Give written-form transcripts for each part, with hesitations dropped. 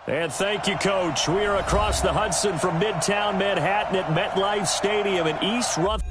And thank you, Coach. We are across the Hudson from Midtown Manhattan at MetLife Stadium in East Rutherford.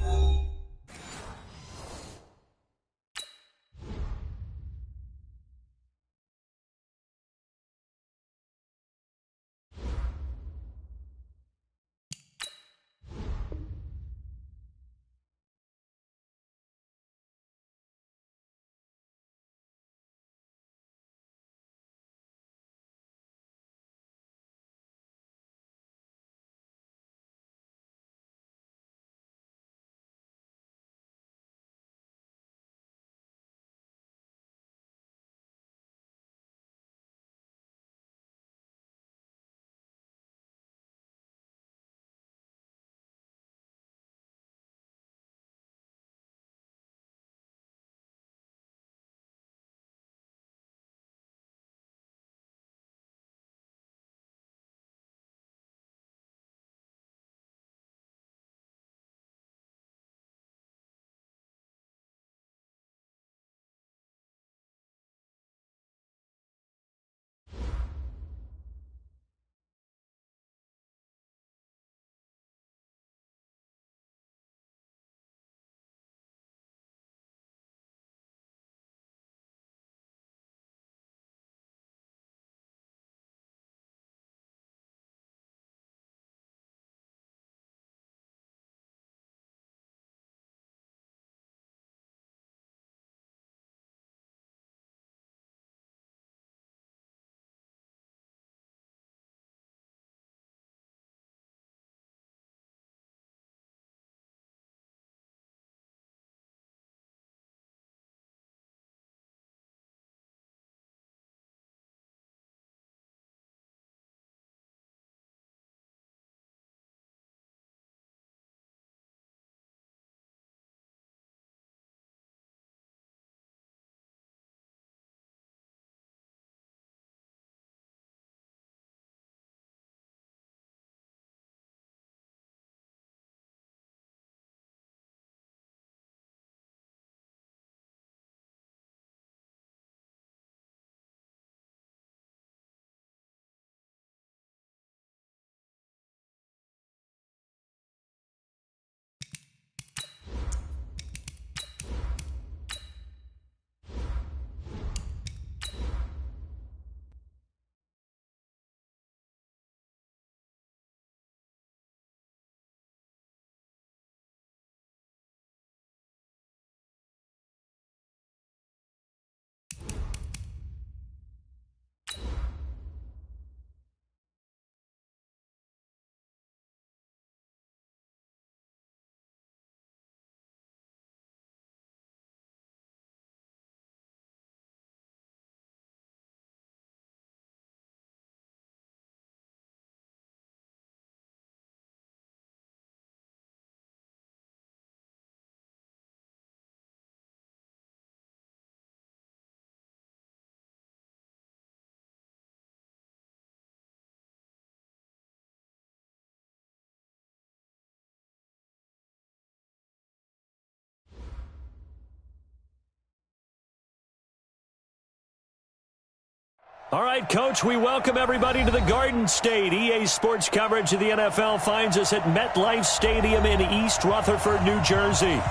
All right, Coach, we welcome everybody to the Garden State. EA Sports coverage of the NFL finds us at MetLife Stadium in East Rutherford, New Jersey.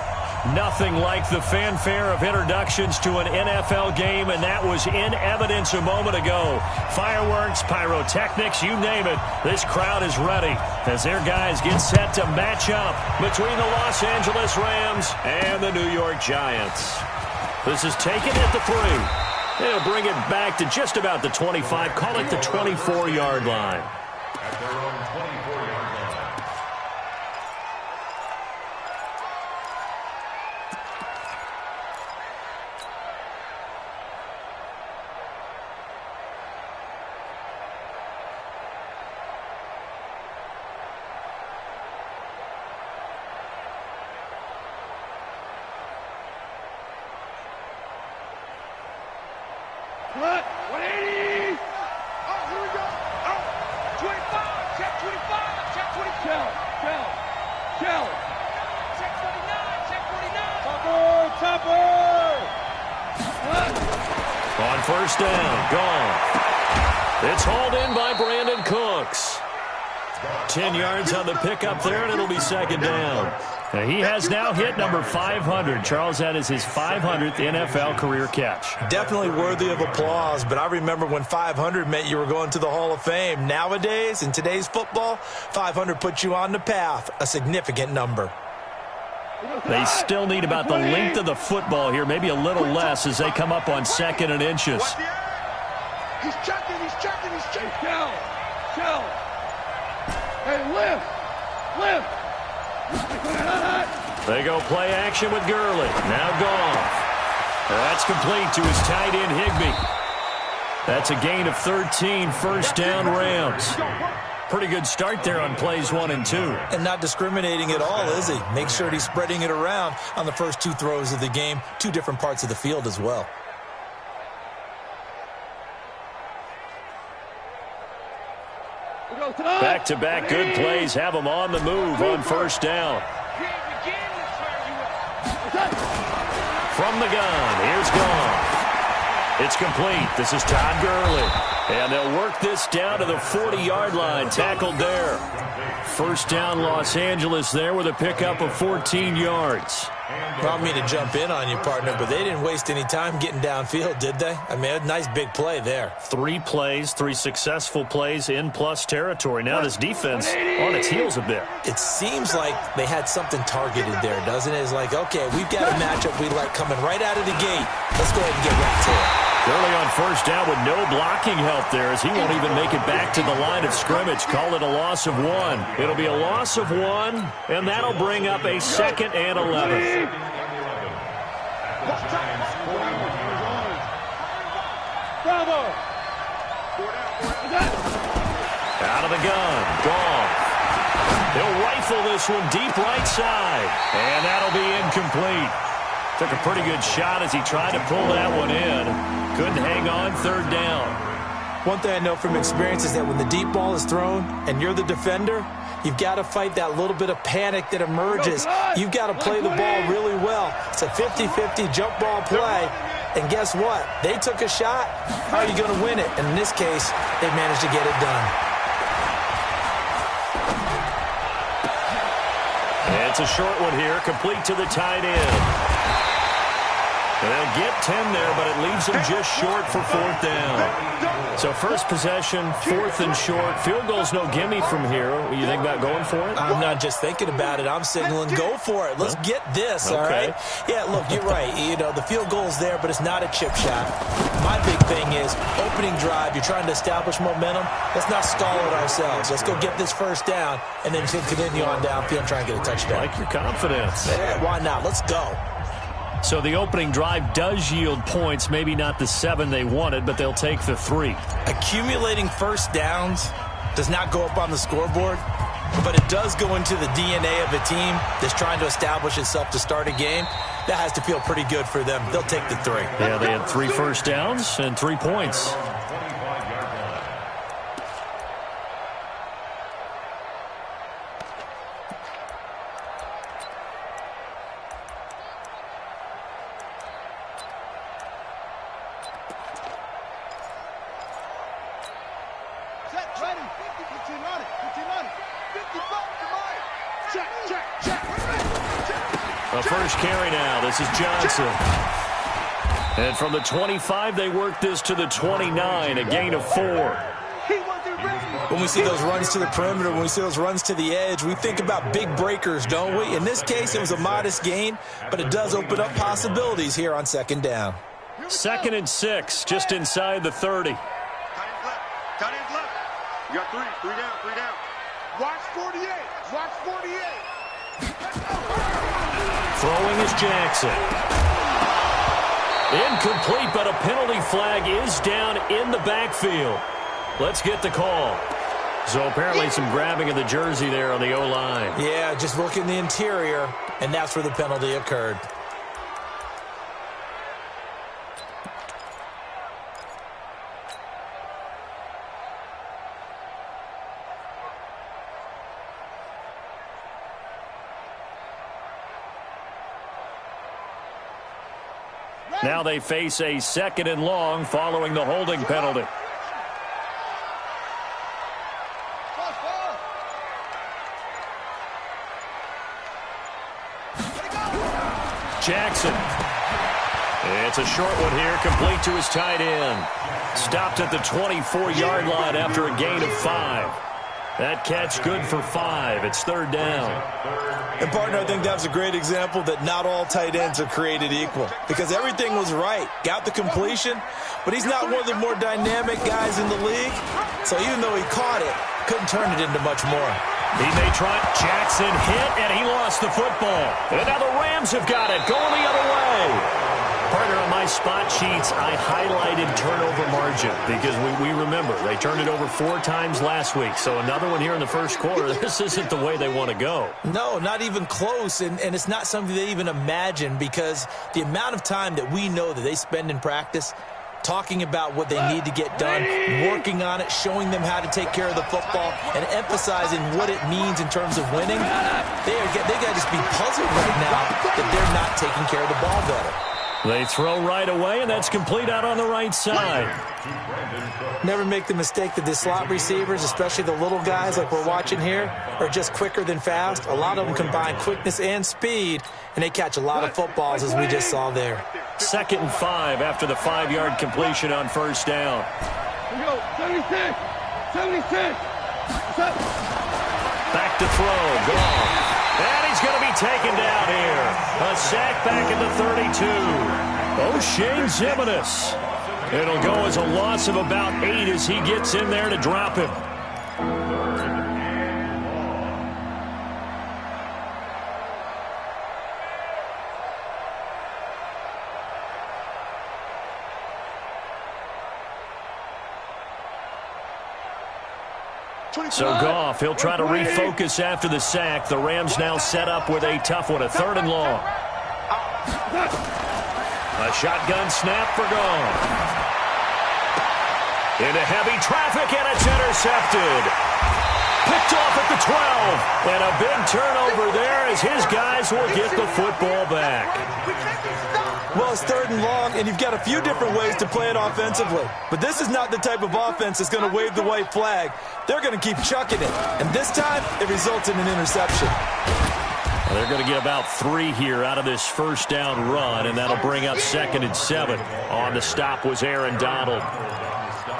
Nothing like the fanfare of introductions to an NFL game, and that was in evidence a moment ago. Fireworks, pyrotechnics, you name it. This crowd is ready as their guys get set to match up between the Los Angeles Rams and the New York Giants. This is taken at the 3. They'll bring it back to just about the 25. Call it the 24-yard line. At their own 24-yard line. What? 180! Oh, here we go. Oh, 25. Check 25. Check 25. Shell. Check 49. Check 49. Topper. On first down, gone. It's hauled in by Brandon Cooks. 10 yards on the pickup there, and it'll be second down. Now, he has now hit number 500. Charles, that is his 500th NFL career catch. Definitely worthy of applause, but I remember when 500 meant you were going to the Hall of Fame. Nowadays, in today's football, 500 puts you on the path, a significant number. They still need about the length of the football here, maybe a little less as they come up on 2nd and inches. He's checking, he's checking, he's checking. Chill. Hey, lift. They go play action with Gurley. Now Goff. That's complete to his tight end, Higbee. That's a gain of 13, first down Rams. Pretty good start there on plays 1 and 2. And not discriminating at all, is he? Make sure he's spreading it around on the first 2 throws of the game. 2 different parts of the field as well. Back-to-back good plays have them on the move on first down. From the gun, here's Goff. It's complete. This is Todd Gurley. And they'll work this down to the 40-yard line. Tackled there. First down, Los Angeles there with a pickup of 14 yards. I don't mean to jump in on you, partner, but they didn't waste any time getting downfield, did they? I mean, a nice big play there. 3 plays, 3 successful plays in plus territory. Now this defense on its heels a bit. It seems like they had something targeted there, doesn't it? It's like, okay, we've got a matchup we like coming right out of the gate. Let's go ahead and get right to it. Gurley on first down with no blocking help there as he won't even make it back to the line of scrimmage. Call it a loss of 1. It'll be a loss of 1, and that'll bring up a 2nd and 11. Out of the gun, Goff. He'll rifle this one deep right side, and that'll be incomplete. Took a pretty good shot as he tried to pull that one in. Couldn't hang on, 3rd down. One thing I know from experience is that when the deep ball is thrown and you're the defender, you've got to fight that little bit of panic that emerges. You've got to play the ball really well. It's a 50-50 jump ball play. And guess what? They took a shot. How are you going to win it? And in this case, they managed to get it done. And it's a short one here, complete to the tight end. They'll get 10 there, but it leaves them just short for 4th down. So first possession, 4th and short. Field goal's no gimme from here. You think about going for it? I'm not just thinking about it. I'm signaling go for it. Let's get this, all right? Yeah, look, you're right. You know, the field goal's there, but it's not a chip shot. My big thing is opening drive. You're trying to establish momentum. Let's not stall it ourselves. Let's go get this first down and then continue on downfield and try and get a touchdown. Like your confidence. Yeah, why not? Let's go. So the opening drive does yield points, maybe not the 7 they wanted, but they'll take the 3. Accumulating first downs does not go up on the scoreboard, but it does go into the DNA of a team that's trying to establish itself to start a game. That has to feel pretty good for them. They'll take the 3. Yeah, they had 3 first downs and 3 points. First carry now. This is Johnson. And from the 25, they work this to the 29, a gain of 4. When we see those runs to the perimeter, when we see those runs to the edge, we think about big breakers, don't we? In this case, it was a modest gain, but it does open up possibilities here on 2nd down. 2nd and 6, just inside the 30. Tight end left. You got 3 down. Watch 48. Watch 48. Throwing is Jackson. Incomplete, but a penalty flag is down in the backfield. Let's get the call. So apparently some grabbing of the jersey there on the O-line. Yeah, just look in the interior, and that's where the penalty occurred. Now they face a 2nd and long following the holding penalty. Jackson. It's a short one here, complete to his tight end. Stopped at the 24-yard line after a gain of 5. That catch good for 5. It's third down. And, partner, I think that was a great example that not all tight ends are created equal, because everything was right. Got the completion, but he's not one of the more dynamic guys in the league. So even though he caught it, couldn't turn it into much more. He may try. Jackson hit, and he lost the football. And now the Rams have got it, going the other way. Partner, on my spot sheets, I highlighted turnover margin because we remember they turned it over 4 times last week. So another one here in the first quarter. This isn't the way they want to go. No, not even close, and it's not something they even imagine, because the amount of time that we know that they spend in practice talking about what they need to get done, working on it, showing them how to take care of the football, and emphasizing what it means in terms of winning, they got to just be puzzled right now that they're not taking care of the ball better. They throw right away, and that's complete out on the right side. Never make the mistake that the slot receivers, especially the little guys like we're watching here, are just quicker than fast. A lot of them combine quickness and speed, and they catch a lot of footballs, as we just saw there. 2nd and 5 after the 5-yard completion on first down. Here we go. 76. 76. Back to throw. Gone. And he's going to be taken down here. A sack back at the 32. O'Shane Zimenez. It'll go as a loss of about 8 as he gets in there to drop him. So Goff, he'll try to refocus after the sack. The Rams now set up with a tough one, a 3rd and long. A shotgun snap for Goff. Into heavy traffic, and it's intercepted. Picked off at the 12. And a big turnover there as his guys will get the football back. Well, it's 3rd and long, and you've got a few different ways to play it offensively. But this is not the type of offense that's going to wave the white flag. They're going to keep chucking it. And this time, it results in an interception. Well, they're going to get about 3 here out of this first down run, and that'll bring up 2nd and 7. On the stop was Aaron Donald.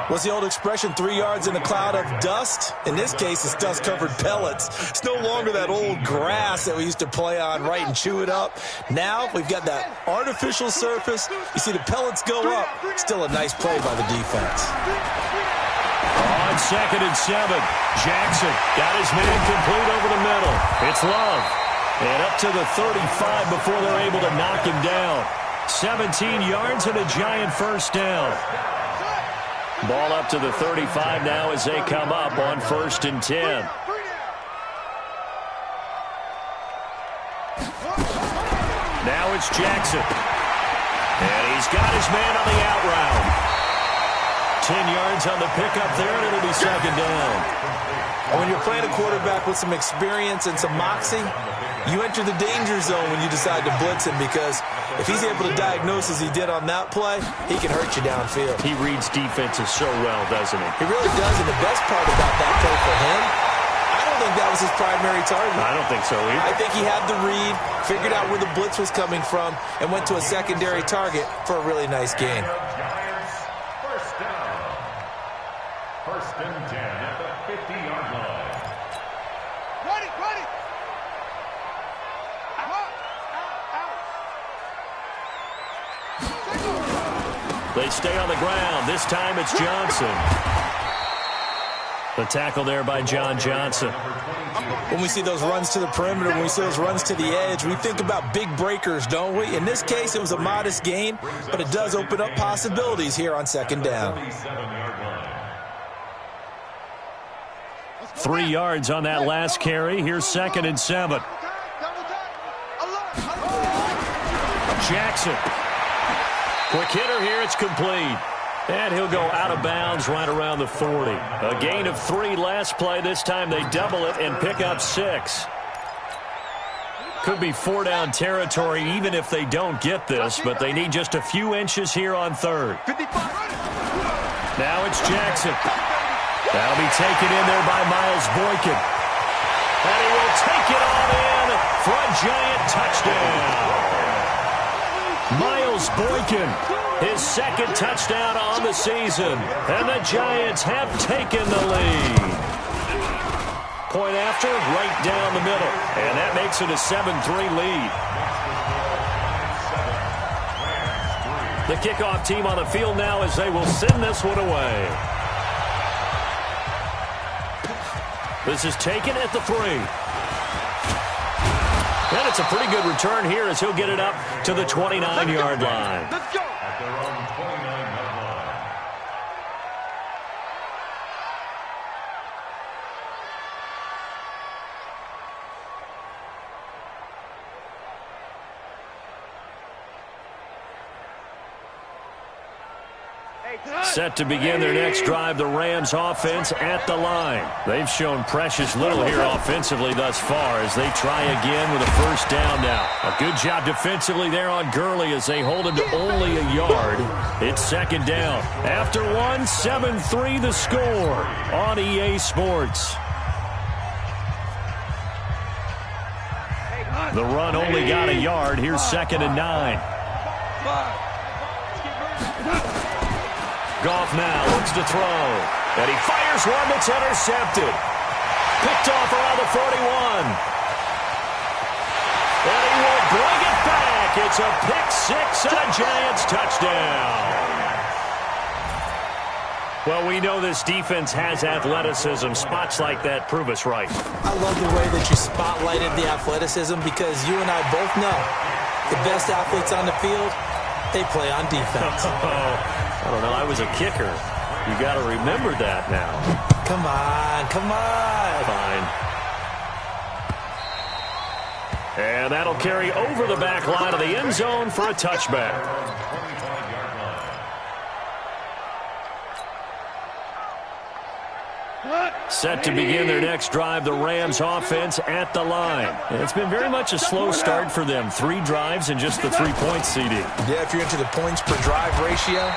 What's the old expression, 3 yards in a cloud of dust? In this case, it's dust-covered pellets. It's no longer that old grass that we used to play on, right, and chew it up. Now we've got that artificial surface. You see the pellets go up. Still a nice play by the defense. On 2nd and 7, Jackson got his man complete over the middle. It's Love. And up to the 35 before they're able to knock him down. 17 yards and a giant first down. Ball up to the 35 now as they come up on 1st and 10. Now it's Jackson. And he's got his man on the out route. 10 yards on the pickup there, and it'll be 2nd down. And when you're playing a quarterback with some experience and some moxie, you enter the danger zone when you decide to blitz him, because if he's able to diagnose as he did on that play, he can hurt you downfield. He reads defenses so well, doesn't he? He really does, and the best part about that play for him, I don't think that was his primary target. I don't think so either. I think he had the read, figured out where the blitz was coming from, and went to a secondary target for a really nice gain. First down. 1st and 10 at the 50-yard line. Ready, ready. They stay on the ground. This time it's Johnson. The tackle there by John Johnson. When we see those runs to the perimeter, when we see those runs to the edge, we think about big breakers, don't we? In this case, it was a modest gain, but it does open up possibilities here on 2nd down. 3 yards on that last carry. Here's 2nd and 7. Jackson. Quick hitter here. It's complete. And he'll go out of bounds right around the 40. A gain of 3 last play. This time they double it and pick up 6. Could be 4-down territory even if they don't get this, but they need just a few inches here on 3rd. Now it's Jackson. That'll be taken in there by Miles Boykin. And he will take it on in for a giant touchdown. Miles Boykin, his second touchdown on the season. And the Giants have taken the lead. Point after, right down the middle. And that makes it a 7-3 lead. The kickoff team on the field now as they will send this one away. This is taken at the 3. And it's a pretty good return here as he'll get it up to the 29-yard line. Let's go. At their own 29-yard line. Set to begin their next drive, the Rams offense at the line. They've shown precious little here offensively thus far as they try again with a first down now. A good job defensively there on Gurley as they hold him to only a yard. It's second down. After one, 7-3 the score on EA Sports. The run only got a yard. Here's 2nd and 9. Goff now looks to throw. And he fires one that's intercepted. Picked off around the 41. And he will bring it back. It's a pick six and a Giants touchdown. Well, we know this defense has athleticism. Spots like that prove us right. I love the way that you spotlighted the athleticism because you and I both know the best athletes on the field, they play on defense. I don't know. I was a kicker. You got to remember that now. Come on, come on. Fine. And that'll carry over the back line of the end zone for a touchback. Set to begin their next drive, the Rams offense at the line. It's been very much a slow start for them. 3 drives and just the 3 points, CD. Yeah, if you're into the points per drive ratio,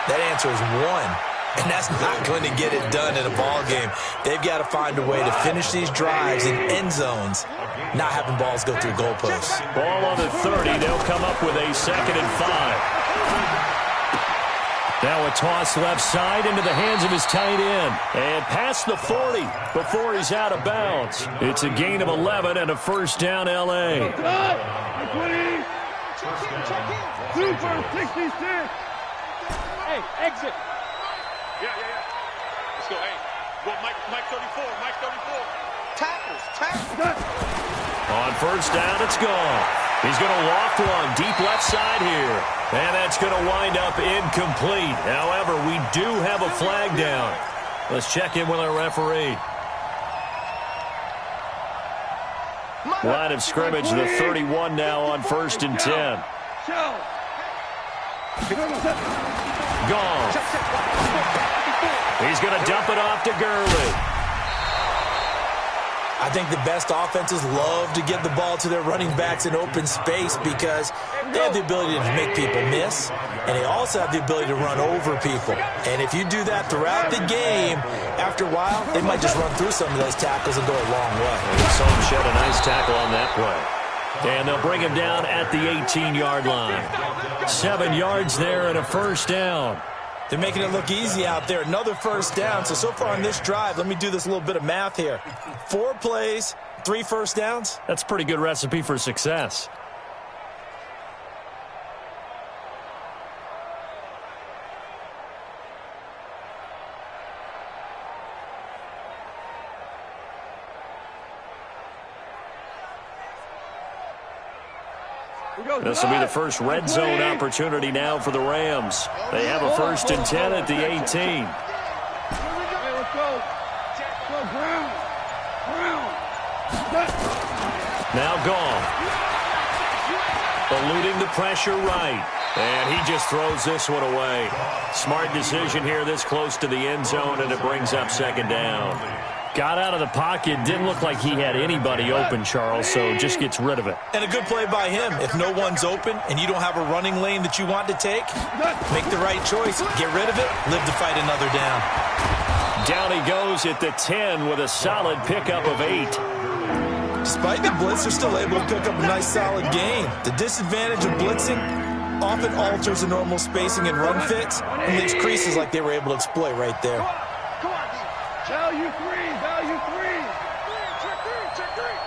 that answer is 1. And that's not going to get it done in a ball game. They've got to find a way to finish these drives in end zones, not having balls go through goalposts. Ball on the 30. They'll come up with a 2nd and 5. Now a toss left side into the hands of his tight end. And past the 40 before he's out of bounds. It's a gain of 11 and a first down L.A. 20. Super 66. Hey, exit. Yeah. Let's go. Hey, go Mike 34. Mike 34. Tackles. On first down, it's gone. He's going to loft one deep left side here. And that's going to wind up incomplete. However, we do have a flag down. Let's check in with our referee. Line of scrimmage, the 31 now on 1st and 10. Gone. He's going to dump it off to Gurley. I think the best offenses love to give the ball to their running backs in open space because they have the ability to make people miss, and they also have the ability to run over people. And if you do that throughout the game, after a while, they might just run through some of those tackles and go a long way. And we saw him shed a nice tackle on that play. And they'll bring him down at the 18-yard line. 7 yards there and a first down. They're making it look easy out there. Another first down. So far on this drive, let me do this little bit of math here. 4 plays, 3 first downs. That's a pretty good recipe for success. This will be the first red zone opportunity now for the Rams. They have a 1st and 10 at the 18. Hey, let's go. Go, Brown. Now gone. Eluding the pressure right. And he just throws this one away. Smart decision here this close to the end zone, and it brings up 2nd down. Got out of the pocket. Didn't look like he had anybody open, Charles, so just gets rid of it. And a good play by him. If no one's open and you don't have a running lane that you want to take, make the right choice. Get rid of it. Live to fight another down. Down he goes at the 10 with a solid pickup of 8. Despite the blitz, they're still able to pick up a nice solid gain. The disadvantage of blitzing, often alters the normal spacing and run fits and leaves creases like they were able to exploit right there. Come on, D. Value three. Value three. Check three. Check three.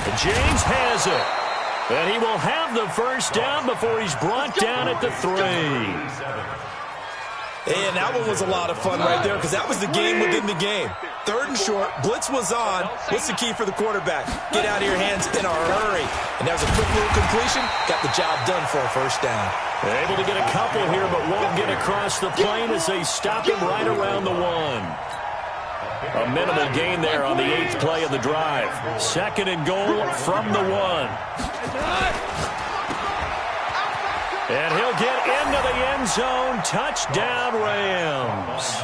And James has it. And he will have the first down before he's brought down at the 3. And that one was a lot of fun right there because that was the game within the game. 3rd and short, blitz was on. What's the key for the quarterback? Get out of your hands in a hurry. And that was a quick little completion. Got the job done for a first down. Able to get a couple here, but won't get across the plane as they stop him right around the 1. A minimal gain there on the 8th play of the drive. 2nd and goal from the 1. And he'll get into the end zone. Touchdown, Rams.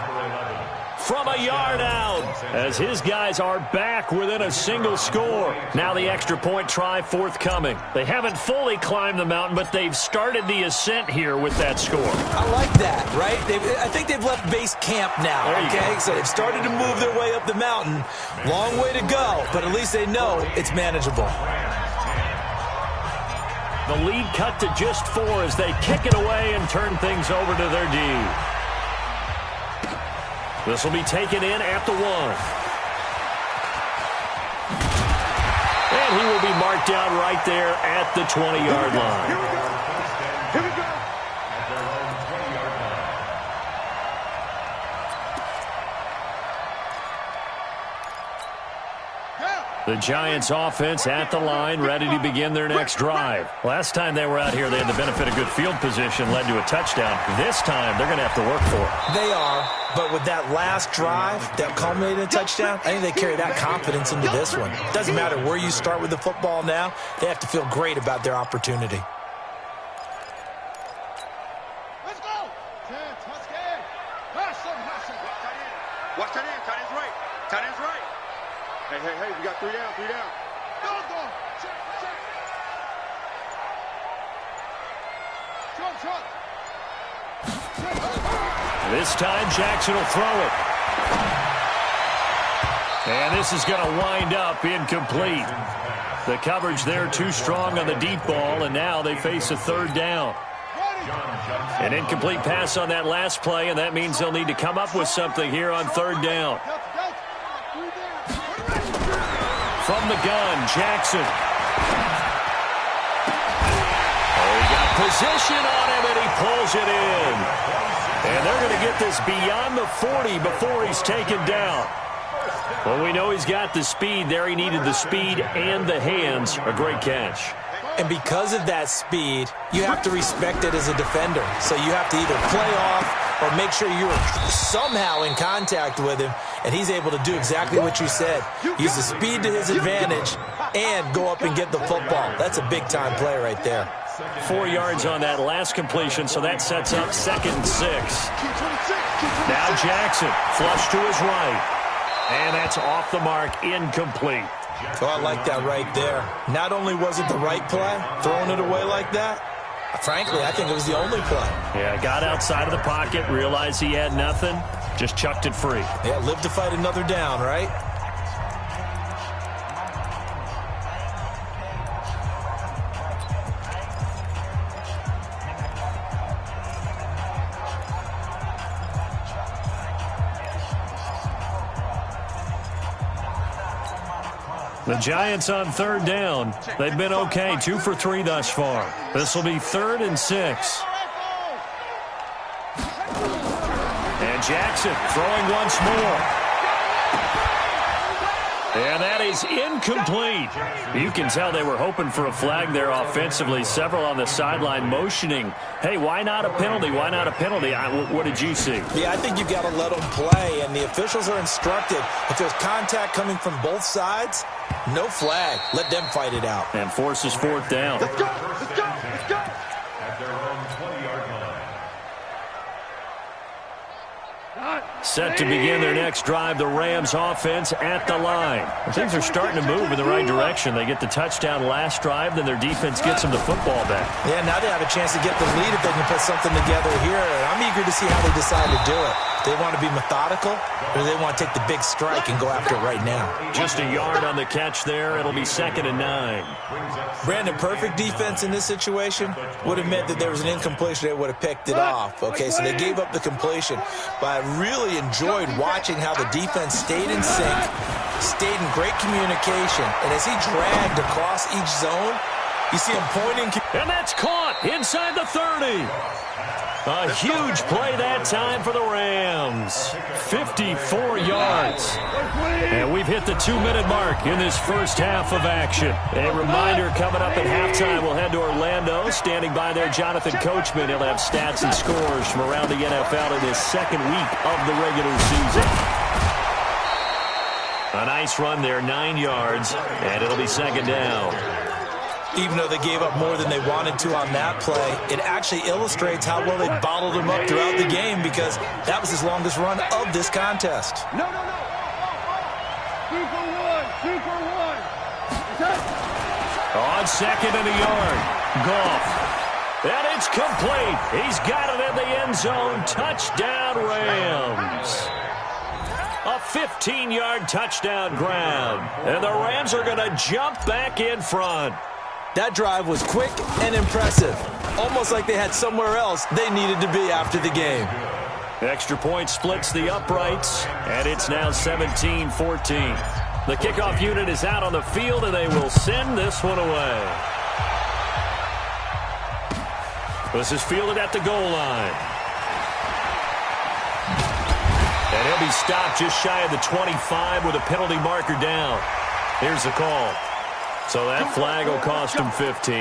From a yard out, as his guys are back within a single score. Now the extra point try forthcoming. They haven't fully climbed the mountain, but they've started the ascent here with that score. I like that, right? I think they've left base camp now, okay? So they've started to move their way up the mountain. Long way to go, but at least they know it's manageable. The lead cut to just 4 as they kick it away and turn things over to their D. This will be taken in at the 1. And he will be marked down right there at the 20-yard line. Here we go. Here we go. At their own 20-yard line. The Giants offense at the line, ready to begin their next drive. Last time they were out here, they had the benefit of good field position, led to a touchdown. This time, they're going to have to work for it. They are, but with that last drive that culminated in a touchdown, I think they carry that confidence into this one. Doesn't matter where you start with the football now, they have to feel great about their opportunity. Let's go. Watch tight end. Tight end's right. Tight end's right. Hey, we got 3 down, 3 down. Go. Check. This time, Jackson will throw it. And this is going to wind up incomplete. The coverage there too strong on the deep ball, and now they face a 3rd down. An incomplete pass on that last play, and that means they'll need to come up with something here on 3rd down. From the gun, Jackson. Oh, he got position on him, and he pulls it in. And they're going to get this beyond the 40 before he's taken down. Well, we know he's got the speed there. He needed the speed and the hands. A great catch. And because of that speed, you have to respect it as a defender. So you have to either play off or make sure you're somehow in contact with him, and he's able to do exactly what you said. Use the speed to his advantage and go up and get the football. That's a big-time play right there. 4 yards on that last completion, so that sets up 2nd and 6. Now Jackson, flush to his right. And that's off the mark, incomplete. So I like that right there. Not only was it the right play, throwing it away like that, frankly, I think it was the only play. Yeah, got outside of the pocket, realized he had nothing, just chucked it free. Yeah, live to fight another down, right? The Giants on 3rd down. They've been okay, 2 for 3 thus far. This will be 3rd and 6. And Jackson throwing once more. And that is incomplete. You can tell they were hoping for a flag there offensively. Several on the sideline motioning, hey, why not a penalty? Why not a penalty? What did you see? Yeah, I think you've got to let them play, and the officials are instructed. If there's contact coming from both sides, no flag. Let them fight it out. And forces 4th down. Let's go. At their own 20-yard line. Set to begin their next drive, the Rams offense at the line. Things are starting to move in the right direction. They get the touchdown last drive, then their defense gets them the football back. Yeah, now they have a chance to get the lead if they can put something together here. I'm eager to see how they decide to do it. They want to be methodical, or they want to take the big strike and go after it right now. Just a yard on the catch there. It'll be 2nd and 9. Brandon, perfect defense in this situation would have meant that there was an incompletion. They would have picked it off. Okay, so they gave up the completion. But I really enjoyed watching how the defense stayed in sync, stayed in great communication. And as he dragged across each zone, you see him pointing. And that's caught inside the 30. A huge play that time for the Rams. 54 yards. And we've hit the 2-minute mark in this first half of action. A reminder, coming up at halftime, we'll head to Orlando. Standing by there, Jonathan Coachman. He'll have stats and scores from around the NFL in this second week of the regular season. A nice run there, 9 yards, and it'll be 2nd down. Even though they gave up more than they wanted to on that play, it actually illustrates how well they bottled them up throughout the game, because that was his longest run of this contest. No. 2 for 1. 2 for 1. On 2nd and a yard, Goff. And it's complete. He's got it in the end zone. Touchdown, Rams. A 15-yard touchdown grab. And the Rams are going to jump back in front. That drive was quick and impressive. Almost like they had somewhere else they needed to be after the game. Extra point splits the uprights, and it's now 17-14. The kickoff unit is out on the field, and they will send this one away. This is fielded at the goal line. And he'll be stopped just shy of the 25 with a penalty marker down. Here's the call. So that flag will cost him 15.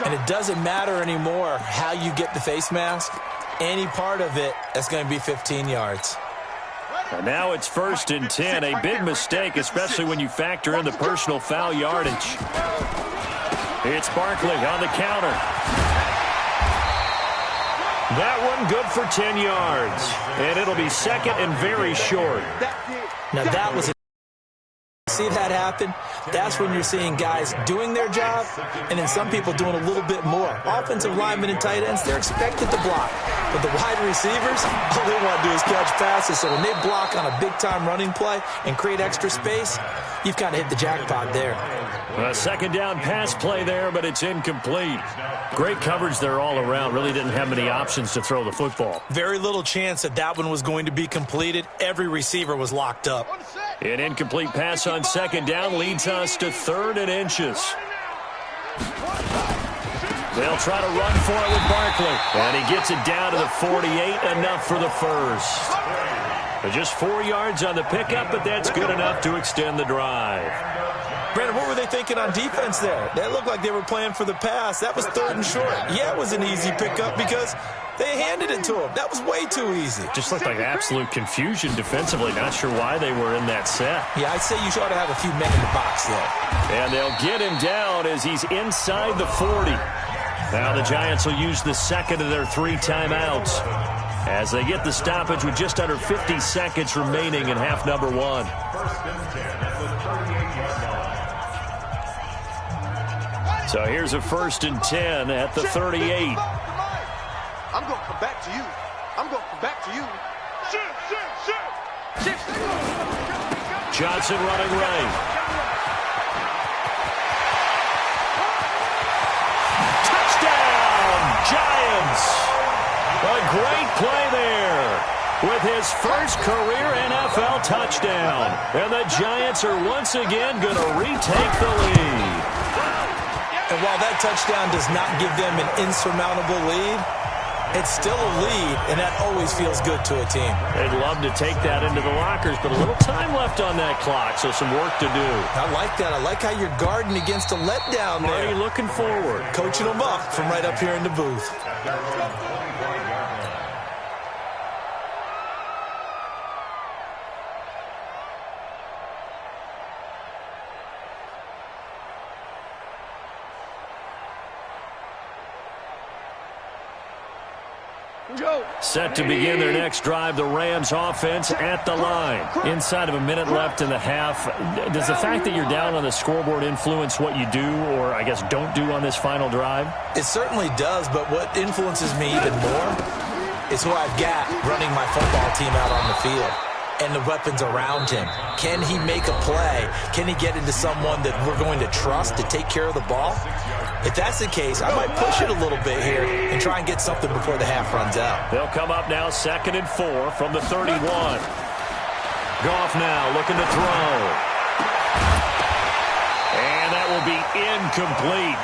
And it doesn't matter anymore how you get the face mask. Any part of it, that's going to be 15 yards. And now it's 1st and 10. A big mistake, especially when you factor in the personal foul yardage. It's Barkley on the counter. That one good for 10 yards. And it'll be 2nd and very short. Now that was a see that happen? That's when you're seeing guys doing their job, and then some people doing a little bit more. Offensive linemen and tight ends, they're expected to block. But the wide receivers, all they want to do is catch passes. So when they block on a big-time running play and create extra space, you've kind of hit the jackpot there. A 2nd down pass play there, but it's incomplete. Great coverage there all around. Really didn't have many options to throw the football. Very little chance that one was going to be completed. Every receiver was locked up. An incomplete pass on 2nd down leads us to 3rd and inches. They'll try to run for it with Barkley. And he gets it down to the 48, enough for the first. But just 4 yards on the pickup, but that's good enough to extend the drive. Brandon, what were they thinking on defense there? That looked like they were playing for the pass. That was 3rd and short. Yeah, it was an easy pickup because they handed it to him. That was way too easy. Just looked like absolute confusion defensively. Not sure why they were in that set. Yeah, I'd say you ought to have a few men in the box there. And they'll get him down as he's inside the 40. Now the Giants will use the 2nd of their 3 timeouts as they get the stoppage with just under 50 seconds remaining in half number 1. 1st and 10 at the 38-yard line. So here's a 1st and 10 at the 38. I'm going to come back to you. I'm going to come back to you. Shit. Johnson running right. Touchdown, Giants. A great play there with his first career NFL touchdown. And the Giants are once again going to retake the lead. And while that touchdown does not give them an insurmountable lead, it's still a lead, and that always feels good to a team. They'd love to take that into the lockers, but a little time left on that clock, so some work to do. I like that. I like how you're guarding against a letdown there. Marty looking forward. Coaching them up from right up here in the booth. Set to begin their next drive, the Rams offense at the line. Inside of a minute left in the half. Does the fact that you're down on the scoreboard influence what you do, or I guess don't do on this final drive? It certainly does, but what influences me even more is who I've got running my football team out on the field and the weapons around him. Can he make a play? Can he get into someone that we're going to trust to take care of the ball? If that's the case, I might push it a little bit here and try and get something before the half runs out. They'll come up now 2nd and 4 from the 31. Goff now looking to throw. And that will be incomplete.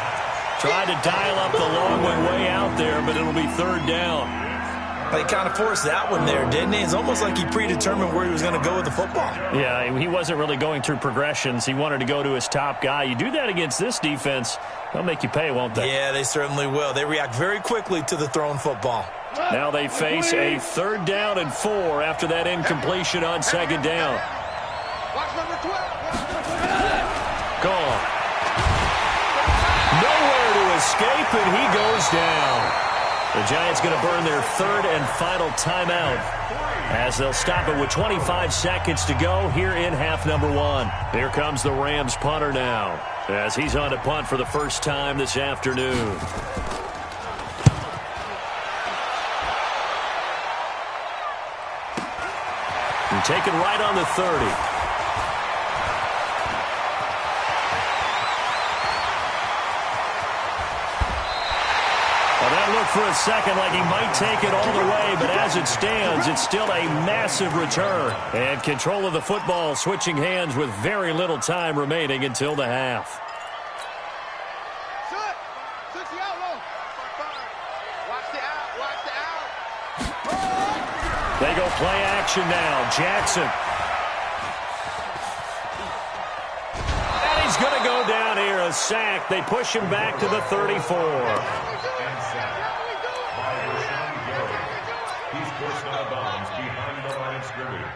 Tried to dial up the long way out there, but it'll be 3rd down. He kind of forced that one there, didn't he? It's almost like he predetermined where he was going to go with the football. Yeah, he wasn't really going through progressions. He wanted to go to his top guy. You do that against this defense, they'll make you pay, won't they? Yeah, they certainly will. They react very quickly to the thrown football. Now they face a 3rd down and 4 after that incompletion on 2nd down. Watch number 12. Gone. Nowhere to escape, and he goes down. The Giants going to burn their 3rd and final timeout as they'll stop it with 25 seconds to go here in half number 1. Here comes the Rams punter now as he's on to punt for the first time this afternoon. And taken right on the 30. That looked for a second like he might take it all the way, but as it stands, it's still a massive return. And control of the football switching hands with very little time remaining until the half. Watch the out. Watch the out. They go play action now. Jackson. And he's going to go down here, a sack. They push him back to the 34.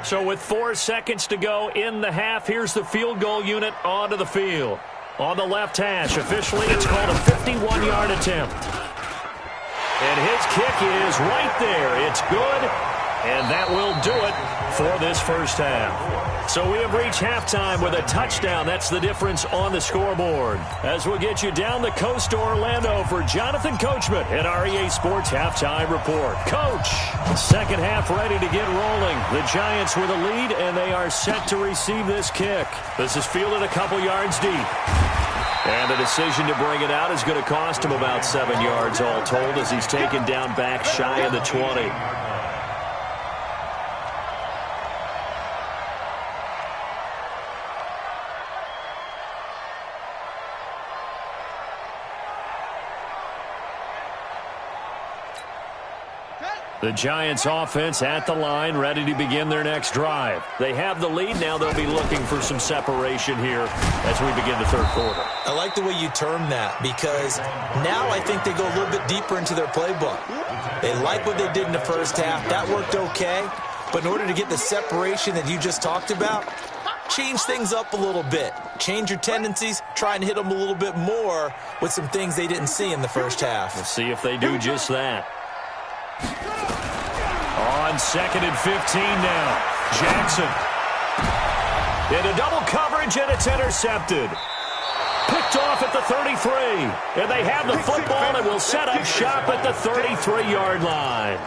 So with 4 seconds to go in the half, here's the field goal unit onto the field. On the left hash, officially it's called a 51-yard attempt. And his kick is right there. It's good, and that will do it for this first half. So we have reached halftime with a touchdown. That's the difference on the scoreboard. As we'll get you down the coast to Orlando for Jonathan Coachman at our EA Sports Halftime Report. Coach, second half ready to get rolling. The Giants with a lead, and they are set to receive this kick. This is fielded a couple yards deep. And the decision to bring it out is going to cost him about 7 yards all told as he's taken down back shy of the 20. The Giants offense at the line, ready to begin their next drive. They have the lead. Now they'll be looking for some separation here as we begin the third quarter. I like the way you termed that because now I think they go a little bit deeper into their playbook. They like what they did in the first half. That worked okay. But in order to get the separation that you just talked about, change things up a little bit. Change your tendencies. Try and hit them a little bit more with some things they didn't see in the first half. We'll see if they do just that. On 2nd and 15 now. Jackson. Into double coverage, and it's intercepted. Picked off at the 33. And they have the football and will set up shop at the 33-yard line.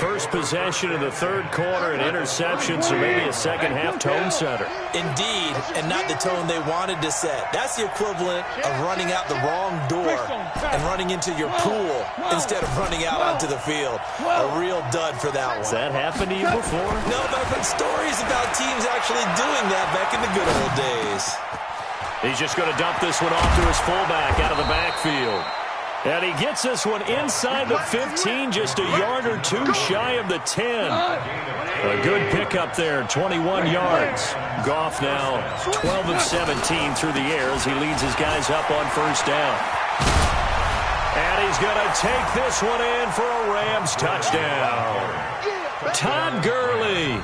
First possession of the third quarter, an interception, so maybe a second-half tone setter. Indeed, and not the tone they wanted to set. That's the equivalent of running out the wrong door and running into your pool instead of running out onto the field. A real dud for that one. Has that happened to you before? No, but I've heard stories about teams actually doing that back in the good old days. He's just going to dump this one off to his fullback out of the backfield. And he gets this one inside the 15, just a yard or two shy of the 10. A good pickup there, 21 yards. Goff now 12 of 17 through the air as he leads his guys up on first down. And he's going to take this one in for a Rams touchdown. Todd Gurley,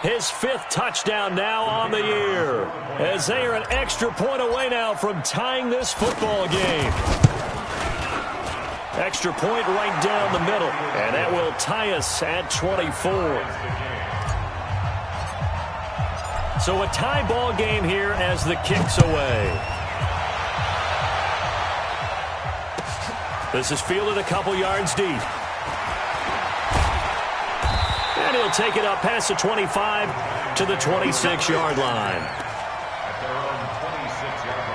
his 5th touchdown now on the year, as they are an extra point away now from tying this football game. Extra point right down the middle, and that will tie us at 24. So a tie ball game here as the kick's away. This is fielded a couple yards deep. And he'll take it up past the 25 to the 26-yard line. At their own 26-yard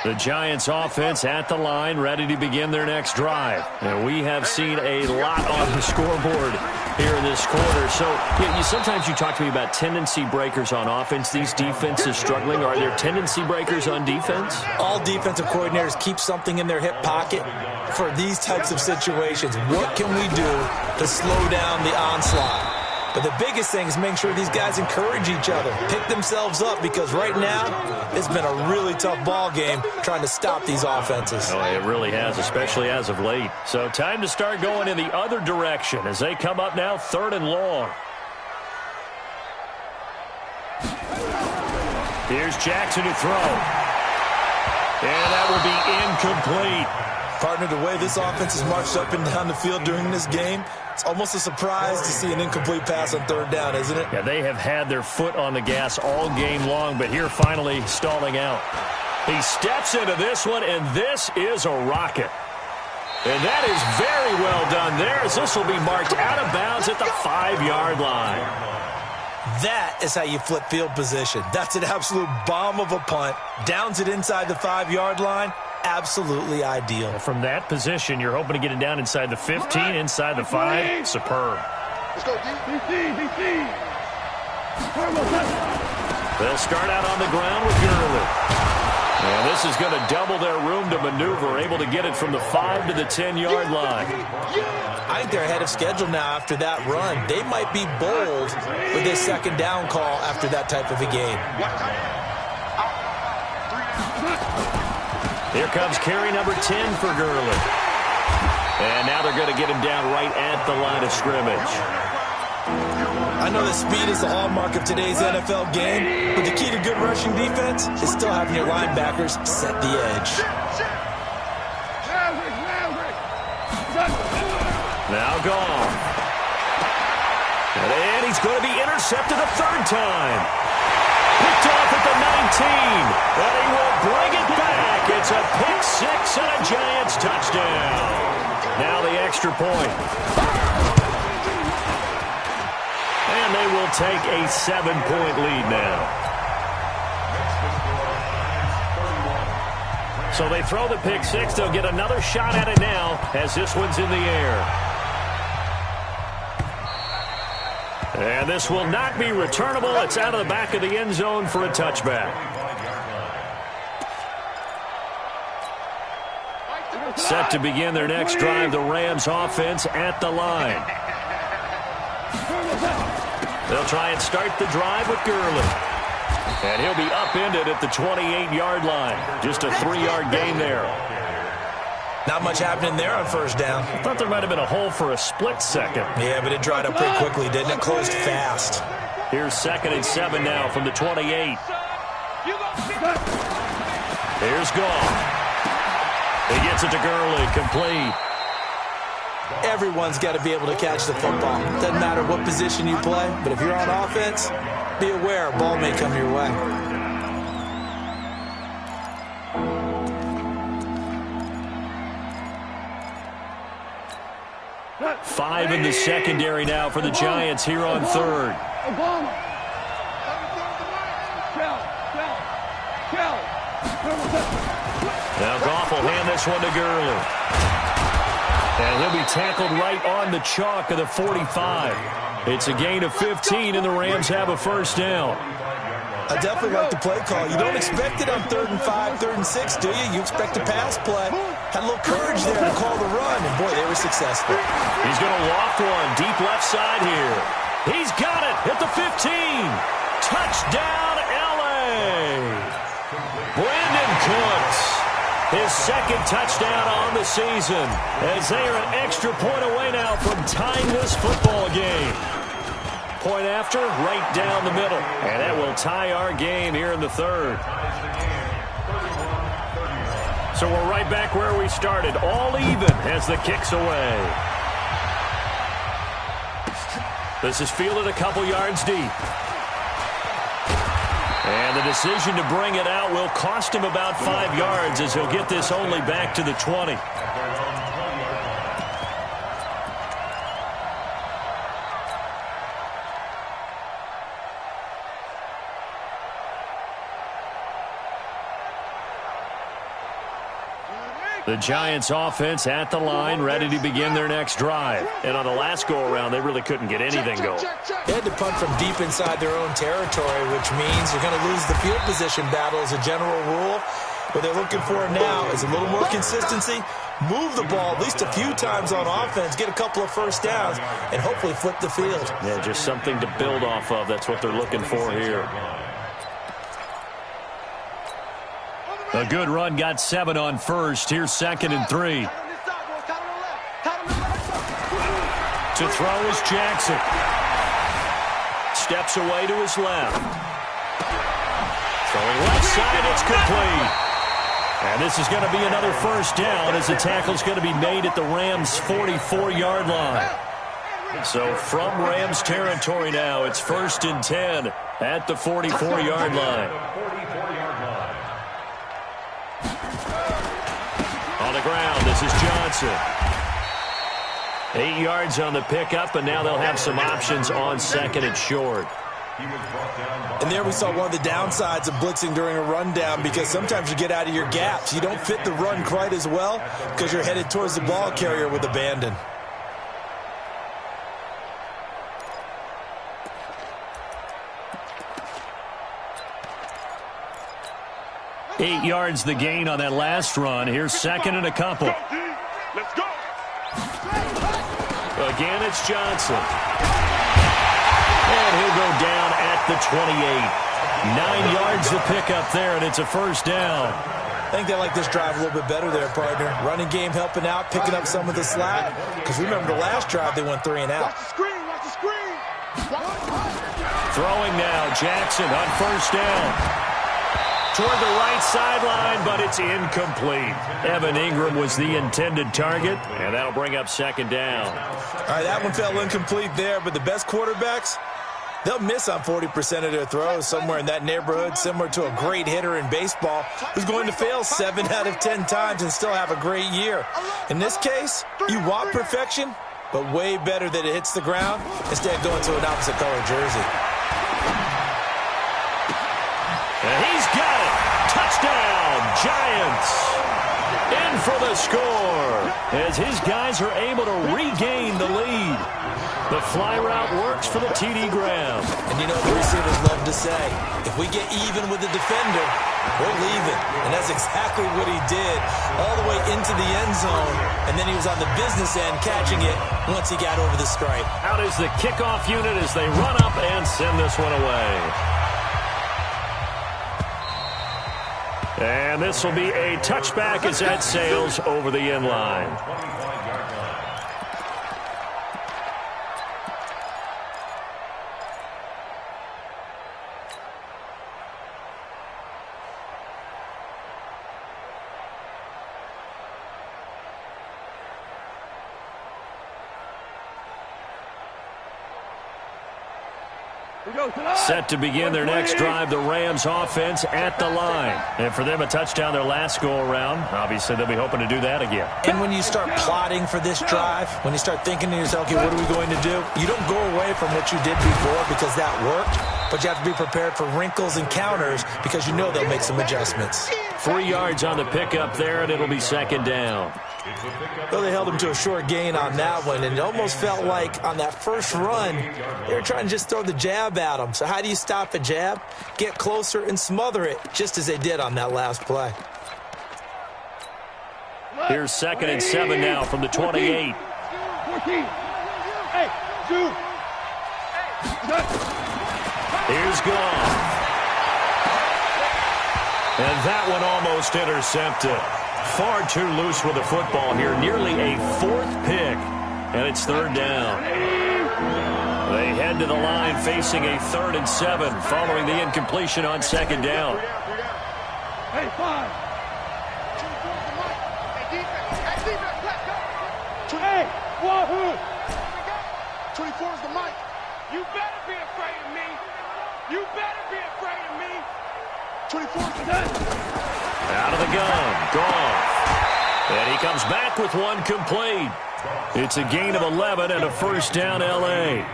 line. The Giants offense at the line, ready to begin their next drive. And we have seen a lot on the scoreboard here in this quarter. So sometimes you talk to me about tendency breakers on offense. These defenses struggling. Are there tendency breakers on defense? All defensive coordinators keep something in their hip pocket for these types of situations. What can we do to slow down the onslaught? But the biggest thing is making sure these guys encourage each other, pick themselves up, because right now it's been a really tough ball game trying to stop these offenses. Oh, it really has, especially as of late. So time to start going in the other direction as they come up now 3rd and long. Here's Jackson to throw. And that will be incomplete. Partner, the way this offense has marched up and down the field during this game, it's almost a surprise to see an incomplete pass on 3rd down, isn't it? Yeah, they have had their foot on the gas all game long, but here finally stalling out. He steps into this one, and this is a rocket. And that is very well done there, as this will be marked out of bounds at the 5-yard line. That is how you flip field position. That's an absolute bomb of a punt. Downs it inside the 5-yard line. Absolutely ideal. From that position, you're hoping to get it down inside the 15, inside the 5. Superb. Let's go, They'll start out on the ground with Gurley. And this is going to double their room to maneuver, able to get it from the 5 to the 10-yard line. I think they're ahead of schedule now after that run. They might be bold with this 2nd down call after that type of a game. Here comes carry number 10 for Gurley. And now they're going to get him down right at the line of scrimmage. I know that speed is the hallmark of today's NFL game, but the key to good rushing defense is still having your linebackers set the edge. Now gone. And he's going to be intercepted a 3rd time. Picked off at the 19. And he will bring it back. It's a pick 6 and a Giants touchdown. Now the extra point. And they will take a 7-point lead now. So they throw the pick 6. They'll get another shot at it now as this one's in the air. And this will not be returnable. It's out of the back of the end zone for a touchback. Set to begin their next drive, the Rams offense at the line. They'll try and start the drive with Gurley. And he'll be upended at the 28-yard line. Just a 3-yard gain there. Not much happening there on 1st down. I thought there might have been a hole for a split second. Yeah, but it dried up pretty quickly, didn't it? Closed fast. Here's 2nd and 7 now from the 28. Here's Goff. He gets it to Gurley, complete. Everyone's got to be able to catch the football. Doesn't matter what position you play, but if you're on offense, be aware a ball may come your way. Five in the secondary now for the Giants here on 3rd. Now Goff will hand this one to Gurley. And he'll be tackled right on the chalk of the 45. It's a gain of 15, and the Rams have a 1st down. I definitely like the play call. You don't expect it on 3rd and 5, 3rd and 6, do you? You expect a pass play. Had a little courage there to call the run, and boy, they were successful. He's going to loft one deep left side here. He's got it at the 15. Touchdown, L.A. Brandon Cooks, his 2nd touchdown on the season, as they are an extra point away now from tying this football game. Point after, right down the middle. And that will tie our game here in the 3rd. So we're right back where we started, all even as the kick's away. This is fielded a couple yards deep. And the decision to bring it out will cost him about 5 yards as he'll get this only back to the 20. The Giants offense at the line, ready to begin their next drive. And on the last go-around, they really couldn't get anything going. They had to punt from deep inside their own territory, which means you're going to lose the field position battle as a general rule. What they're looking for now is a little more consistency, move the ball at least a few times on offense, get a couple of first downs, and hopefully flip the field. Yeah, just something to build off of. That's what they're looking for here. A good run, got 7 on first. Here's 2nd and 3. To throw is Jackson. Steps away to his left. Throwing left side, it's complete. And this is going to be another first down as the tackle's going to be made at the Rams' 44-yard line. So from Rams territory now, it's 1st and 10 at the 44-yard line. On the ground, this is Johnson. 8 yards on the pickup, and now they'll have some options on 2nd and short. And there we saw one of the downsides of blitzing during a rundown, because sometimes you get out of your gaps. You don't fit the run quite as well because you're headed towards the ball carrier with abandon. Eight yards the gain on that last run. Here's 2nd and a couple. Let's go. Again, it's Johnson. And he'll go down at the 28. 9 yards to pick up there, and it's a first down. I think they like this drive a little bit better there, partner. Running game helping out, picking up some of the slack. Because remember the last drive, they went 3 and out. Watch the screen. Watch the screen. Throwing now, Jackson on first down. Toward the right sideline, but it's incomplete. Evan Ingram was the intended target, and that'll bring up 2nd down. All right, that one fell incomplete there, but the best quarterbacks, they'll miss on 40% of their throws, somewhere in that neighborhood, similar to a great hitter in baseball who's going to fail 7 out of 10 times and still have a great year. In this case, you want perfection, but way better that it hits the ground instead of going to an opposite color jersey. And he's got it. Touchdown, Giants. In for the score as his guys are able to regain the lead. The fly route works for the TD Graham. And you know the receivers love to say, if we get even with the defender, we're leaving. And that's exactly what he did all the way into the end zone. And then he was on the business end catching it once he got over the stripe. Out is the kickoff unit as they run up and send this one away. And this will be a touchback as that sails over the end line. Set to begin their next drive, the Rams offense at the line. And for them, a touchdown their last go-around. Obviously, they'll be hoping to do that again. And when you start plotting for this drive, when you start thinking to yourself, okay, what are we going to do? You don't go away from what you did before because that worked, but you have to be prepared for wrinkles and counters because you know they'll make some adjustments. 3 yards on the pickup there, and it'll be 2nd down. Well, they held him to a short gain on that one, and it almost felt like on that first run, they were trying to just throw the jab at him. So how do you stop a jab? Get closer and smother it, just as they did on that last play. Here's 2nd and 7 now from the 28. 14. Hey, 2. Here's Goff. And that one almost intercepted. Far too loose with the football here. Nearly a 4th pick. And it's 3rd down. They head to the line facing a 3rd and 7 following the incompletion on 2nd down. Hey, 5. Hey, wahoo! 24 is the mic. You better be afraid of me. You better be afraid of me. Out of the gun. Goff. And he comes back with one complete. It's a gain of 11 and a first down, L.A.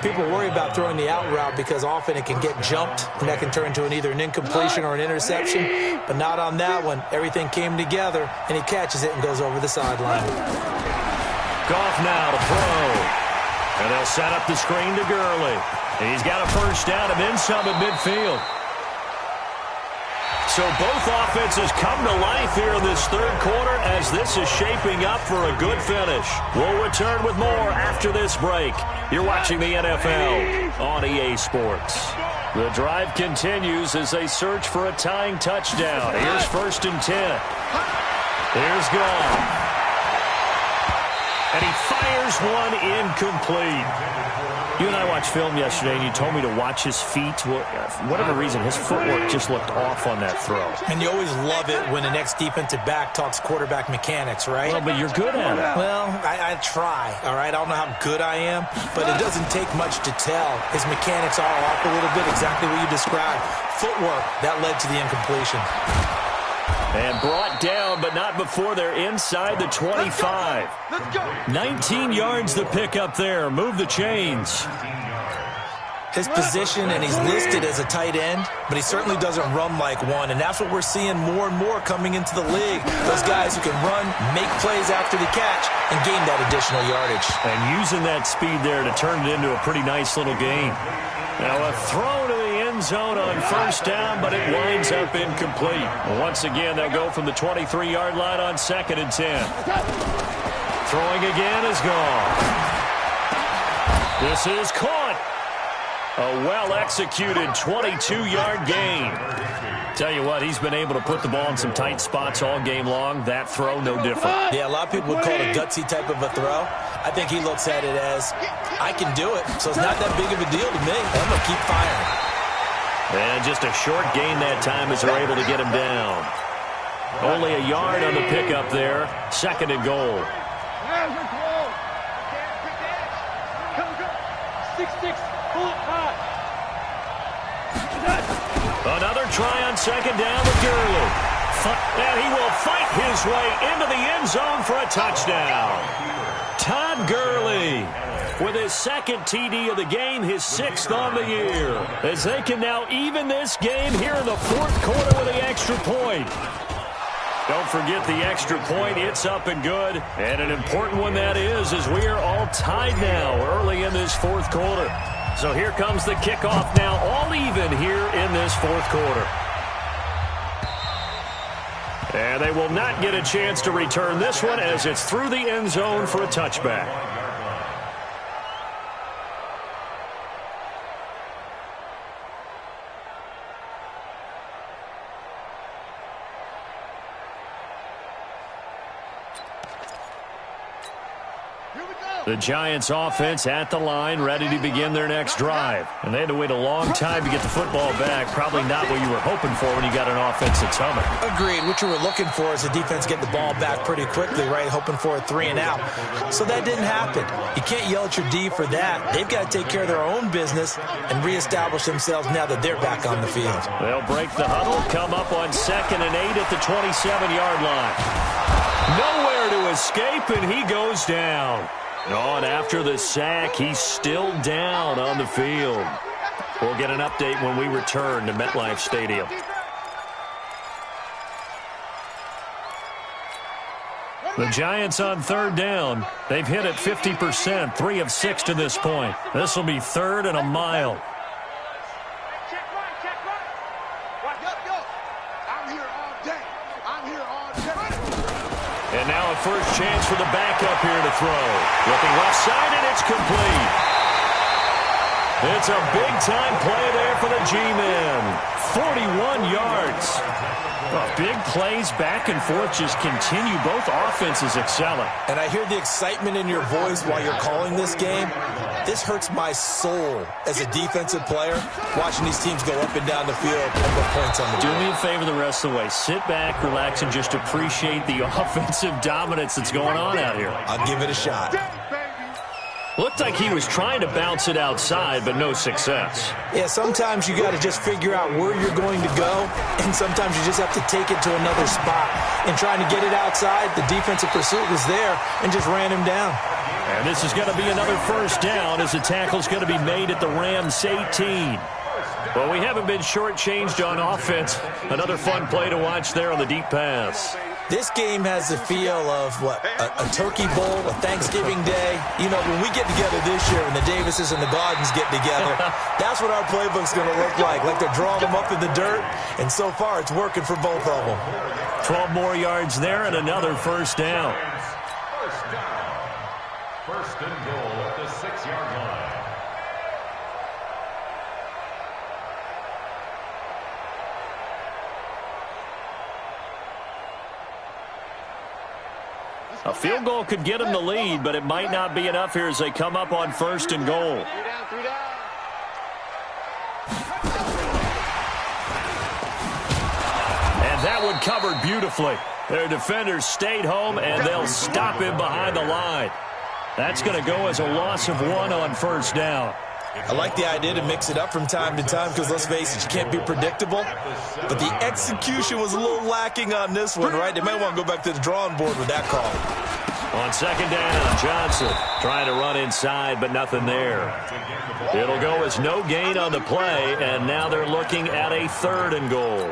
People worry about throwing the out route because often it can get jumped, and that can turn into either an incompletion or an interception. But not on that one. Everything came together, and he catches it and goes over the sideline. Goff now to throw. And they'll set up the screen to Gurley. He's got a first down and then some at midfield. So both offenses come to life here in this third quarter as this is shaping up for a good finish. We'll return with more after this break. You're watching the NFL on EA Sports. The drive continues as they search for a tying touchdown. Here's 1st and 10. Here's Goff. And he fires one incomplete. You and I watched film yesterday, and you told me to watch his feet. For whatever reason, his footwork just looked off on that throw. And you always love it when the next defensive back talks quarterback mechanics, right? Well, but you're good at it. Well, I try, all right? I don't know how good I am, but it doesn't take much to tell. His mechanics are off a little bit, exactly what you described. Footwork, that led to the incompletion. And brought down, but not before they're inside the 25. 19 yards the pick up there. Move the chains. His position, and he's listed as a tight end, but he certainly doesn't run like one, and that's what we're seeing more and more coming into the league. Those guys who can run, make plays after the catch, and gain that additional yardage. And using that speed there to turn it into a pretty nice little gain. Now a throw to the end zone on first down, but it winds up incomplete. Once again, they'll go from the 23-yard line on 2nd and 10. Throwing again is gone. This is caught. A well-executed 22-yard gain. Tell you what, he's been able to put the ball in some tight spots all game long. That throw, no different. Yeah, a lot of people would call it a gutsy type of a throw. I think he looks at it as, I can do it, so it's not that big of a deal to me. I'm going to keep firing. And just a short gain that time as they're able to get him down. Only a yard on the pickup there. 2nd and goal. 6-6, pull it high. Another try on 2nd down with Gurley. And he will fight his way into the end zone for a touchdown. Todd Gurley with his 2nd TD of the game, his 6th on the year. As they can now even this game here in the 4th quarter with the extra point. Don't forget the extra point. It's up and good. And an important one that is, as we are all tied now early in this 4th quarter. So here comes the kickoff now, all even here in this 4th quarter. And they will not get a chance to return this one as it's through the end zone for a touchback. The Giants offense at the line, ready to begin their next drive. And they had to wait a long time to get the football back. Probably not what you were hoping for when you got an offense that's humming. Agreed. What you were looking for is the defense get the ball back pretty quickly, right? Hoping for a 3 and out. So that didn't happen. You can't yell at your D for that. They've got to take care of their own business and reestablish themselves now that they're back on the field. They'll break the huddle, come up on 2nd and 8 at the 27-yard line. Nowhere to escape, and he goes down. On after the sack, he's still down on the field. We'll get an update when we return to MetLife Stadium. The Giants on 3rd down. They've hit it 50%, 3 of 6 to this point. This will be 3rd and a mile. Check right. I'm here all day. And now a first chance for the backup here to throw. Looking left side, and it's complete. It's a big-time play there for the G-Men. 41 yards. Well, big plays back and forth just continue. Both offenses excelling. And I hear the excitement in your voice while you're calling this game. This hurts my soul as a defensive player, watching these teams go up and down the field and put points on the board. Do me a favor the rest of the way. Sit back, relax, and just appreciate the offensive dominance that's going on out here. I'll give it a shot. Looked like he was trying to bounce it outside, but no success. Yeah, sometimes you got to just figure out where you're going to go, and sometimes you just have to take it to another spot. And trying to get it outside, the defensive pursuit was there and just ran him down. And this is going to be another first down as the tackle's going to be made at the Rams 18. Well, we haven't been shortchanged on offense. Another fun play to watch there on the deep pass. This game has the feel of, a turkey bowl, a Thanksgiving day. You know, when we get together this year and the Davises and the Gardens get together, that's what our playbook's going to look like they're drawing them up in the dirt, and so far it's working for both of them. 12 more yards there and another first down. First and goal at the 6-yard line. A field goal could get them the lead, but it might not be enough here as they come up on first and goal. And that one covered beautifully. Their defenders stayed home, and they'll stop him behind the line. That's going to go as a loss of 1 on first down. I like the idea to mix it up from time to time because, let's face it, you can't be predictable. But the execution was a little lacking on this one, right? They might want to go back to the drawing board with that call. On second down, Johnson trying to run inside, but nothing there. It'll go as no gain on the play, and now they're looking at a third and goal.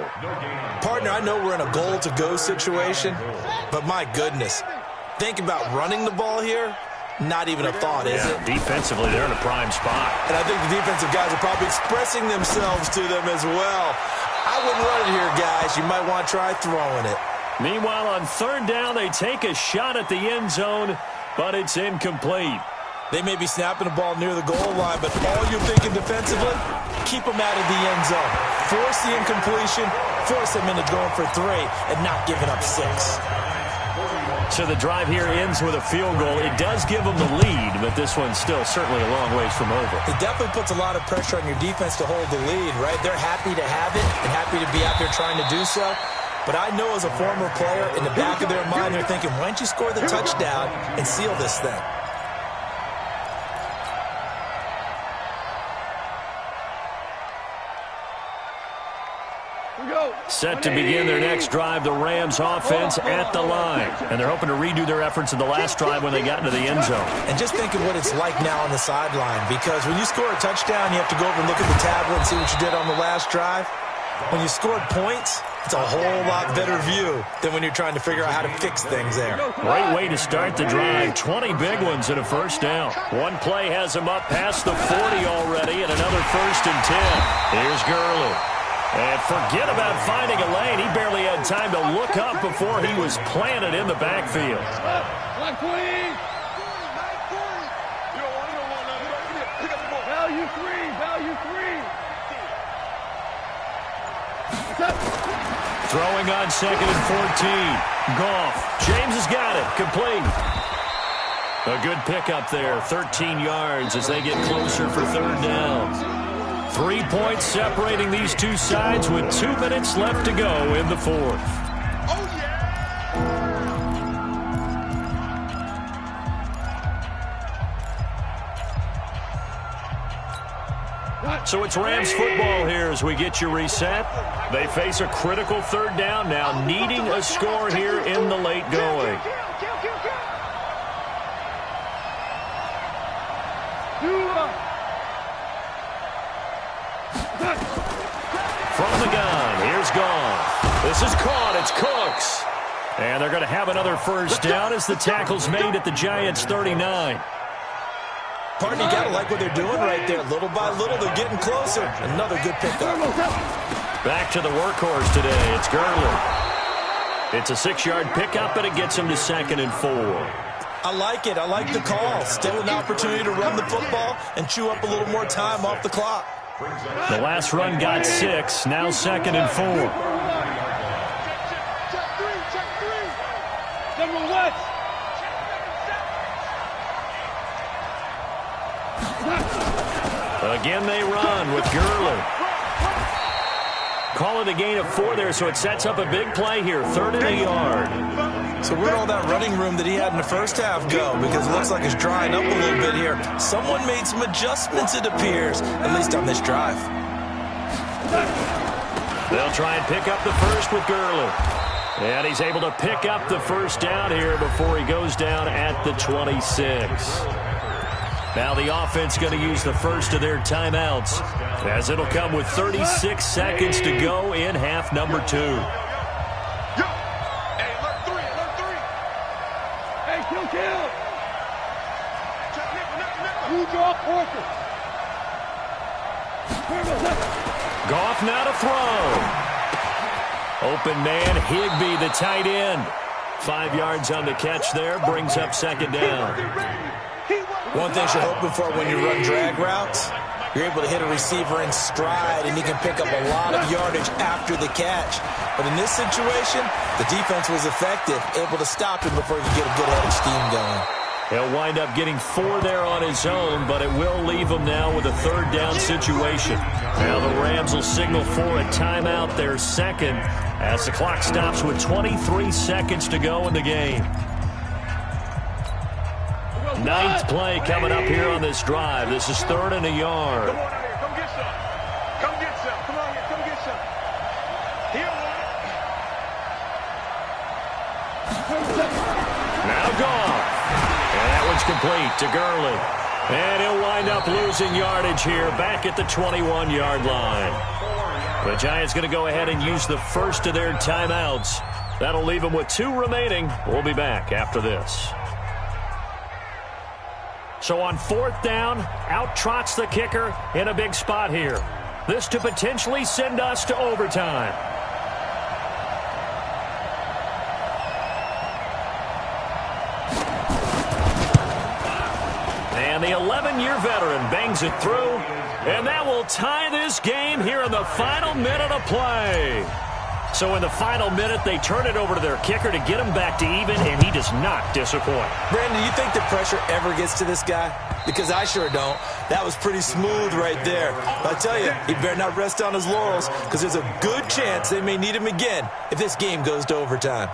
Partner, I know we're in a goal-to-go situation, but my goodness, think about running the ball here. Not even a thought, is it? Defensively, they're in a prime spot. And I think the defensive guys are probably expressing themselves to them as well. I wouldn't run it here, guys. You might want to try throwing it. Meanwhile, on third down, they take a shot at the end zone, but it's incomplete. They may be snapping the ball near the goal line, but all you're thinking defensively, keep them out of the end zone. Force the incompletion, force them into going for 3, and not giving up 6. So the drive here ends with a field goal. It does give them the lead, but this one's still certainly a long ways from over. It definitely puts a lot of pressure on your defense to hold the lead, right? They're happy to have it and happy to be out there trying to do so. But I know as a former player, in the back of their mind, they're thinking, why don't you score the touchdown and seal this thing? Set to begin their next drive, the Rams offense at the line. And they're hoping to redo their efforts in the last drive when they got into the end zone. And just think of what it's like now on the sideline, because when you score a touchdown, you have to go over and look at the tablet and see what you did on the last drive. When you scored points, it's a whole lot better view than when you're trying to figure out how to fix things there. Great way to start the drive. 20 big ones and a first down. One play has them up past the 40 already, and another first and 10. Here's Gurley. And forget about finding a lane. He barely had time to look up before he was planted in the backfield. Value three. Throwing on second and 14. Goff. James has got it. Complete. A good pickup there. 13 yards as they get closer for third down. 3 points separating these two sides with 2 minutes left to go in the fourth. So it's Rams football here as we get you reset. They face a critical third down now, needing a score here in the late going. From the gun, here's Goff. This is caught, it's Cooks. And they're going to have another first down as the tackle's made at the Giants' 39. Partner, you got to like what they're doing right there. Little by little, they're getting closer. Another good pickup. Back to the workhorse today. It's Gurley. It's a 6-yard pickup, and it gets him to second and 4. I like it. I like the call. Still an opportunity to run the football and chew up a little more time off the clock. The last run got 6. Now second and 4. Number one. Again they run with Gurley. Call it a gain of 4 there, so it sets up a big play here. 3rd and a yard. So where'd all that running room that he had in the first half go? Because it looks like it's drying up a little bit here. Someone made some adjustments, it appears, at least on this drive. They'll try and pick up the first with Gurley. And he's able to pick up the first down here before he goes down at the 26. Now the offense going to use the first of their timeouts, as it'll come with 36 seconds to go in half number 2. Hey, alert three. Hey, kill. You draw Porter. Goff now to throw. Open man, Higbee, the tight end. 5 yards on the catch there, brings up second down. One thing you're hoping for when you run drag routes, you're able to hit a receiver in stride, and he can pick up a lot of yardage after the catch. But in this situation, the defense was effective, able to stop him before he could get a good head of steam going. He'll wind up getting 4 there on his own, but it will leave him now with a third down situation. Now the Rams will signal for a timeout, their second, as the clock stops with 23 seconds to go in the game. 9th play coming up here on this drive. This is 3rd and a yard. Come on out here. Come get some. Come get some. Come on here. Come get some. He don't want it. Now Goff. And that one's complete to Gurley. And he'll wind up losing yardage here back at the 21-yard line. The Giants going to go ahead and use the first of their timeouts. That'll leave them with 2 remaining. We'll be back after this. So on 4th down, out trots the kicker in a big spot here. This to potentially send us to overtime. And the 11-year veteran bangs it through. And that will tie this game here in the final minute of play. So in the final minute, they turn it over to their kicker to get him back to even, and he does not disappoint. Brandon, do you think the pressure ever gets to this guy? Because I sure don't. That was pretty smooth right there. But I tell you, he better not rest on his laurels, because there's a good chance they may need him again if this game goes to overtime.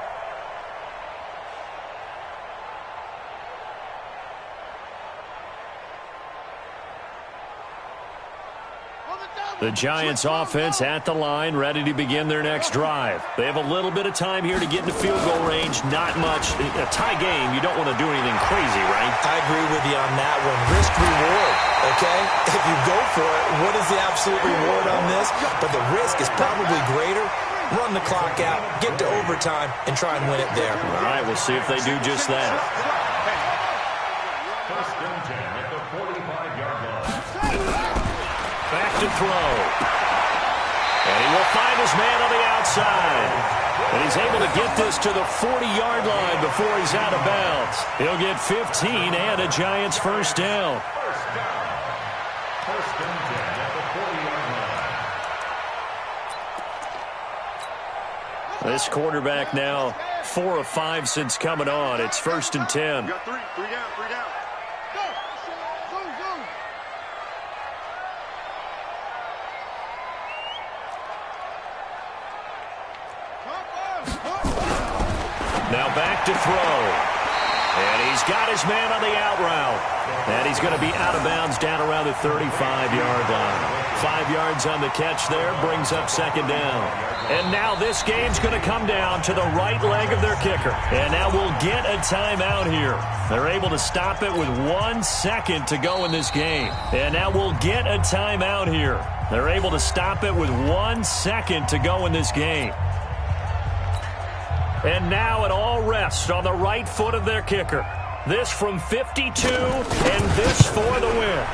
The Giants offense at the line, ready to begin their next drive. They have a little bit of time here to get into field goal range. Not much. A tie game, you don't want to do anything crazy, right? I agree with you on that one. Risk reward, okay? If you go for it, what is the absolute reward on this? But the risk is probably greater. Run the clock out, get to overtime, and try and win it there. All right, we'll see if they do just that. First and 10 at the 45-yard line. Back to throw. And he will find his man on the outside. And he's able to get this to the 40-yard line before he's out of bounds. He'll get 15 and a Giants first down. First and 10 at the 40-yard line. This quarterback now 4 of 5 since coming on. It's 1st and 10. You got three down. Go. Zoom. Now back to throw. And he's got his man on the out route. And he's going to be out of bounds down around the 35-yard line. 5 yards on the catch there, brings up second down. And now this game's going to come down to the right leg of their kicker. And now we'll get a timeout here. They're able to stop it with 1 second to go in this game. And now we'll get a timeout here. They're able to stop it with 1 second to go in this game. And now it all rests on the right foot of their kicker. This from 52, and this for the win.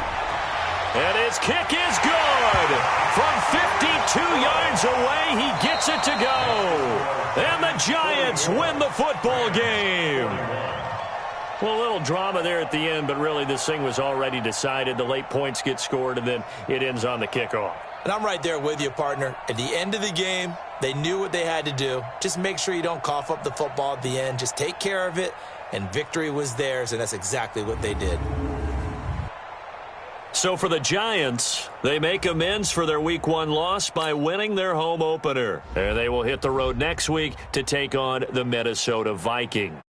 And his kick is good. From 52 yards away, he gets it to go. And the Giants win the football game. Well, a little drama there at the end, but really this thing was already decided. The late points get scored, and then it ends on the kickoff. And I'm right there with you, partner. At the end of the game, they knew what they had to do. Just make sure you don't cough up the football at the end. Just take care of it, and victory was theirs, and that's exactly what they did. So for the Giants, they make amends for their Week 1 loss by winning their home opener. And they will hit the road next week to take on the Minnesota Vikings.